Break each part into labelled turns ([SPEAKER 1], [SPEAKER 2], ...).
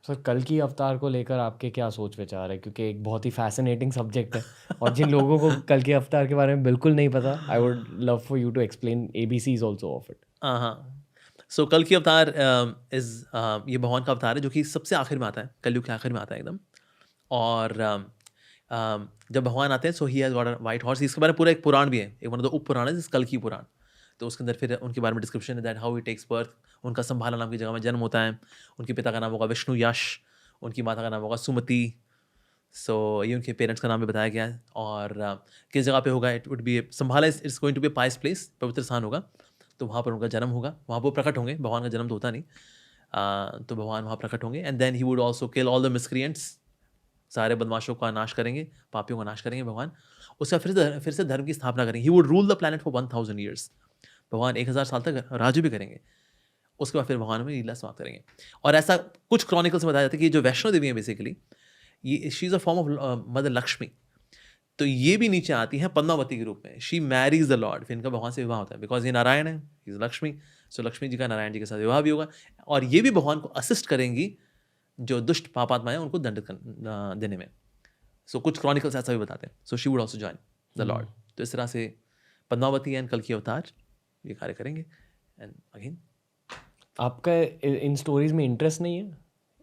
[SPEAKER 1] Sir कल की अवतार को लेकर आपके क्या सोच विचार है, क्योंकि एक बहुत ही फैसिनेटिंग सब्जेक्ट है और जिन लोगों को कल के अवतार के बारे में बिल्कुल नहीं पता, I would love for you to explain ABCs also of it.
[SPEAKER 2] हाँ। सो कल की अवतार इज़ ये भगवान का अवतार है जो कि सबसे आखिर में आता है, कलयुग के आखिर में आता है एकदम। और जब भगवान आते हैं so he has got a white horse. इसके बारे में पूरा एक पुराण भी है, एक मतलब उप पुराण है जिस कल की पुराण। तो उसके अंदर फिर उनके बारे में डिस्क्रिप्शन है that how he takes birth. उनका संभाला नाम की जगह में जन्म होता है। उनके पिता का नाम होगा विष्णु यश, उनकी माता का नाम होगा सुमति। सो ये उनके पेरेंट्स का नाम भी बताया गया है। और किस जगह पे होगा, it would be Sambhala it's going to be pious place, पवित्र स्थान होगा। तो वहाँ पर उनका जन्म होगा, वहाँ पर वो प्रकट होंगे। भगवान का जन्म तो होता नहीं। तो भगवान वहाँ प्रकट होंगे and then he would also kill all the miscreants. सारे बदमाशों का नाश करेंगे, पापियों का नाश करेंगे भगवान। उसका फिर से धर्म की स्थापना करेंगे। He would rule the planet for 1000 years. भगवान 1000 साल तक राज्य भी करेंगे। उसके बाद फिर भगवान में लीला समाप्त करेंगे। और ऐसा कुछ क्रॉनिकल्स में बताया जाता है कि जो वैष्णो देवी है बेसिकली, ये she is a form of mother Lakshmi. तो ये भी नीचे आती हैं पद्मावती के रूप में। शी मैरीज द लॉर्ड, फिर इनका भगवान से विवाह होता है बिकॉज ये नारायण है, ही इज लक्ष्मी। सो लक्ष्मी जी का नारायण जी के साथ विवाह भी होगा। और ये भी भगवान को असिस्ट करेंगी जो दुष्ट पापात्मा है उनको दंडित देने में। सो कुछ क्रॉनिकल्स ऐसा भी बताते हैं। So she would also join the Lord. तो इस तरह से पद्मावती एंड कल की अवतार ये कार्य करेंगे। एंड अगेन
[SPEAKER 1] आपका इन स्टोरीज में इंटरेस्ट नहीं है?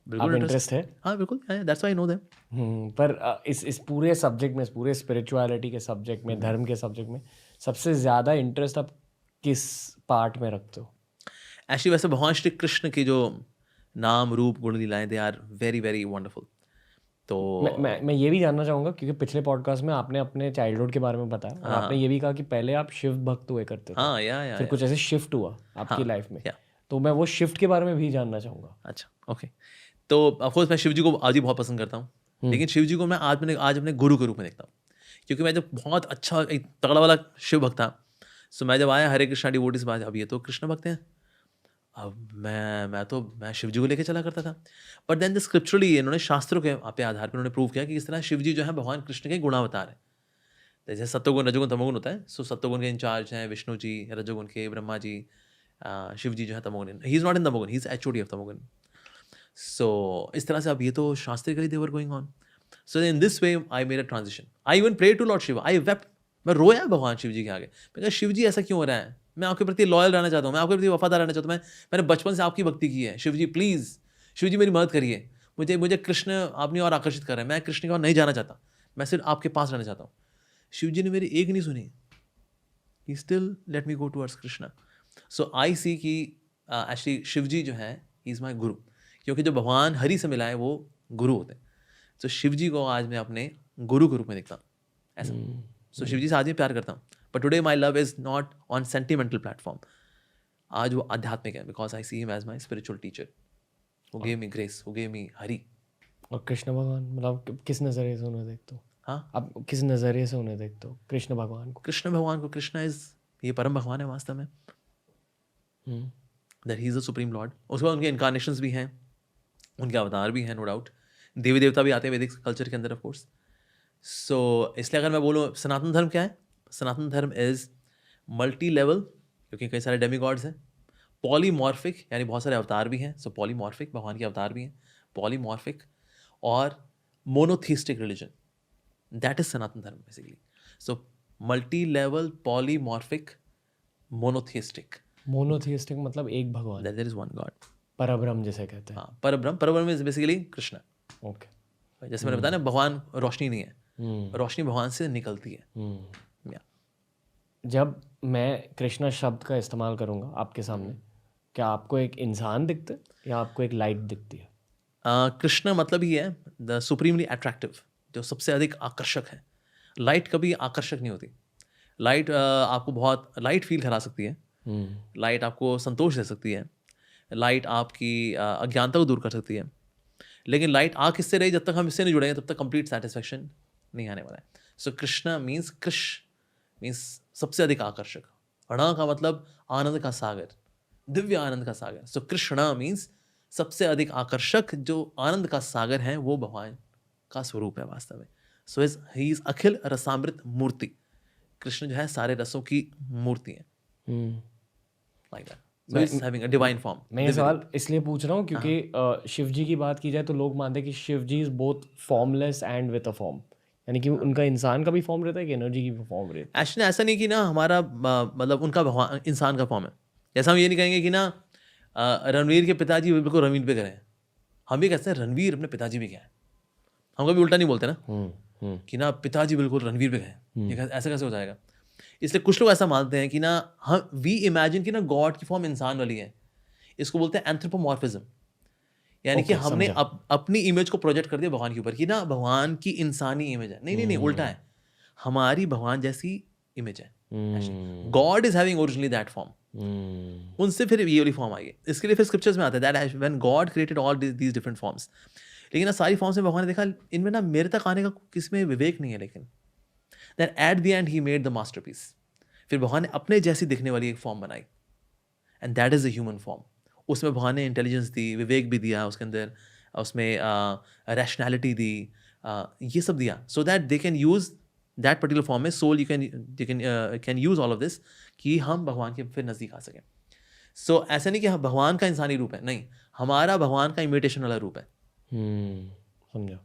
[SPEAKER 2] बिल्कुल
[SPEAKER 1] आप
[SPEAKER 2] इंटरेस्ट।
[SPEAKER 1] इंटरेस्ट है?
[SPEAKER 2] हाँ बिल्कुल, that's why I know them.
[SPEAKER 1] पर इस पूरे सब्जेक्ट में, इस पूरे स्पिरिचुअलिटी के सब्जेक्ट में, धर्म के सब्जेक्ट में सबसे ज़्यादा इंटरेस्ट आप किस पार्ट में रखते हो?
[SPEAKER 2] एक्चुअली वैसे भगवान श्री कृष्ण की जो नाम रूप गुण लीलाएं they are very very wonderful. तो
[SPEAKER 1] मैं ये भी जानना चाहूँगा, क्योंकि पिछले पॉडकास्ट में आपने अपने चाइल्डहुड के बारे में बताया और आपने
[SPEAKER 2] हाँ
[SPEAKER 1] ये भी कहा कि पहले आप शिव भक्त हुए करते थे,
[SPEAKER 2] हाँ या
[SPEAKER 1] फिर कुछ ऐसे शिफ्ट हुआ आपकी
[SPEAKER 2] हाँ
[SPEAKER 1] लाइफ में,
[SPEAKER 2] या
[SPEAKER 1] तो मैं वो शिफ्ट के बारे में भी जानना चाहूँगा।
[SPEAKER 2] अच्छा ओके। तो ऑफकोर्स मैं शिव जी को आज ही बहुत पसंद करता हूँ। लेकिन शिव जी को मैं आज अपने गुरु के रूप में देखता हूँ। क्योंकि मैं जब बहुत अच्छा एक तगड़ा वाला शिव भक्त था, सो मैं जब आया हरे कृष्णा डिवोटीज बात, अब ये तो कृष्ण भक्त हैं। अब मैं शिव जी को लेके चला करता था। बट देन द स्क्रिप्चुरली इन्होंने शास्त्रों के पे आधार पर उन्होंने प्रूव किया कि इस तरह शिव जी जो है भगवान कृष्ण के गुणावतार है। जैसे सत्वगुण रजोगुण तमोगुण होता है, सो सत्वगुण के इंचार्ज हैं विष्णु जी, रजोगुण के ब्रह्मा जी, शिव जी जो है तमोगुण। ही इज नॉट इन तमोगुण, ही इज एचओडी ऑफ तमोगुण। सो इस तरह से अब ये तो शास्त्रिकली they were going on. So in this way I made a transition. I even pray to lord Shiva, I wept. मैं रोया भगवान शिव जी के आगे। मैं कहा शिव जी ऐसा क्यों हो रहा है? मैं आपके प्रति लॉयल रहना चाहता हूँ, मैं आपके प्रति वफादार रहना चाहता हूँ। मैंने बचपन से आपकी भक्ति की है। शिव जी प्लीज़, शिव जी मेरी मदद करिए। मुझे मुझे कृष्ण अपनी ओर आकर्षित कर रहे हैं। मैं कृष्ण की ओर नहीं जाना चाहता, मैं सिर्फ आपके पास रहना चाहता हूँ। शिव जी ने मेरी एक नहीं सुनी। He still let me go towards Krishna. So I see कि एक्चुअली शिव जी जो है ही इज़ माई गुरु। क्योंकि जो भगवान हरि से मिला है वो गुरु होते हैं। सो शिव जी को आज मैं अपने गुरु के रूप में देखता हूँ ऐसा। सो शिव जी से आज भी प्यार करता हूँ। But today my love is not on sentimental platform. आज वो आध्यात्मिक है because I see him as my spiritual teacher who gave me grace, who gave me Hari.
[SPEAKER 1] और कृष्ण भगवान मतलब किस नज़रिए से उन्हें देखते हो?
[SPEAKER 2] हाँ,
[SPEAKER 1] आप किस नज़रिए से उन्हें देखते हो कृष्ण भगवान को?
[SPEAKER 2] कृष्ण भगवान को, कृष्ण इज ये परम भगवान है वास्तव में।
[SPEAKER 1] Hmm,
[SPEAKER 2] that he is the supreme lord. उसके बाद उनके इनकारनेशंस भी हैं, उनके अवतार भी हैं, नो डाउट। देवी देवता भी आते हैं वैदिक कल्चर के अंदर ऑफ कोर्स। सो इसलिए अगर मैं बोलूँ सनातन धर्म क्या है, सनातन धर्म इज मल्टी लेवल, क्योंकि कई सारे डेमी गॉड्स हैं। पॉलीमॉर्फिक यानी बहुत सारे अवतार भी हैं। सो पॉलीमॉर्फिक, भगवान के अवतार भी हैं। पॉलीमॉर्फिक और monotheistic religion, that is Sanatan Dharma basically. So multi level, polymorphic, monotheistic,
[SPEAKER 1] monotheistic मतलब एक भगवान,
[SPEAKER 2] that there is one god.
[SPEAKER 1] परब्रह्म जिसे कहते हैं।
[SPEAKER 2] हाँ, परब्रह्म, परब्रह्म इज बेसिकली कृष्ण।
[SPEAKER 1] ओके।
[SPEAKER 2] जैसे मैंने बताया ना, भगवान रोशनी नहीं है,
[SPEAKER 1] हम्म
[SPEAKER 2] रोशनी भगवान से निकलती है।
[SPEAKER 1] हम्म
[SPEAKER 2] या
[SPEAKER 1] जब मैं कृष्णा शब्द का इस्तेमाल करूँगा आपके सामने, क्या आपको एक इंसान दिखता है या आपको एक लाइट दिखती है?
[SPEAKER 2] कृष्ण मतलब ही है द सुप्रीमली अट्रैक्टिव, जो सबसे अधिक आकर्षक है। लाइट कभी आकर्षक नहीं होती। लाइट आपको बहुत लाइट फील करा सकती है।
[SPEAKER 1] हम्म
[SPEAKER 2] लाइट आपको संतोष दे सकती है। लाइट आपकी अज्ञानता को दूर कर सकती है। लेकिन लाइट आ किससे रही, जब तक हम इससे नहीं जुड़ेंगे तब तक कंप्लीट सेटिस्फेक्शन नहीं आने वाला है। सो कृष्णा मीन्स कृष मीन्स सबसे अधिक आकर्षक। ण का मतलब आनंद का सागर, दिव्य आनंद का सागर। सो कृष्णा मीन्स सबसे अधिक आकर्षक, जो आनंद का सागर है वो भगवान का स्वरूप है वास्तव में। सो ही इज अखिल रसामृत मूर्ति। कृष्ण जो है सारे रसों की मूर्ति है,
[SPEAKER 1] hmm
[SPEAKER 2] like that. So it's having a divine form.
[SPEAKER 1] मैं ये सवाल इसलिए पूछ रहा हूँ क्योंकि शिव जी की बात की जाए तो लोग मानते हैं कि Shiva ji is both formless and with a form, यानी कि उनका इंसान का भी फॉर्म रहता है कि एनर्जी की भी फॉर्म रहती
[SPEAKER 2] एक्चुअली ऐसा नहीं कि ना हमारा मतलब उनका भगवान इंसान का फॉर्म है. जैसा हम ये नहीं कहेंगे कि ना रणवीर के पिताजी बिल्कुल रणवीर पे करें. हम भी कहते हैं रणवीर अपने पिताजी भी क्या है. हम कभी उल्टा नहीं बोलते ना
[SPEAKER 1] है.
[SPEAKER 2] कि ना पिताजी बिल्कुल रणवीर पे गए. ये ऐसा कैसे हो जाएगा. इसलिए कुछ लोग ऐसा मानते हैं कि ना हम वी इमेजिन कि ना गॉड की फॉर्म इंसान वाली है. इसको बोलते हैं एंथ्रोपोमॉर्फिज्म. यानी कि
[SPEAKER 1] Okay,
[SPEAKER 2] हमने
[SPEAKER 1] समझा.
[SPEAKER 2] अपनी इमेज को प्रोजेक्ट कर दिया भगवान के ऊपर कि ना भगवान की इंसानी इमेज है. नहीं नहीं नहीं, उल्टा है. हमारी भगवान जैसी इमेज है. God is having originally that form. उनसे फिर ये वाली फॉर्म आई है. इसके लिए फिर स्क्रिप्चर्स में आता है that when God created all these different forms. लेकिन ना सारी फॉर्म्स में भगवान ने देखा इनमें ना मेरे तक आने का किसमें विवेक नहीं है. लेकिन that at the and he made the masterpiece. फिर भगवान ने अपने जैसी दिखने वाली एक फॉर्म बनाई and that is the human form. उसमें भगवान ने इंटेलिजेंस दी, विवेक भी दिया उसके अंदर, उसमें रैशनैलिटी दी, ये सब दिया so that they can use that particular form में so you can use all of this कि हम भगवान के फिर नज़दीक आ सकें. सो ऐसा नहीं कि भगवान का इंसानी रूप है, नहीं, हमारा भगवान का इमिटेशन वाला रूप है.
[SPEAKER 1] समझा.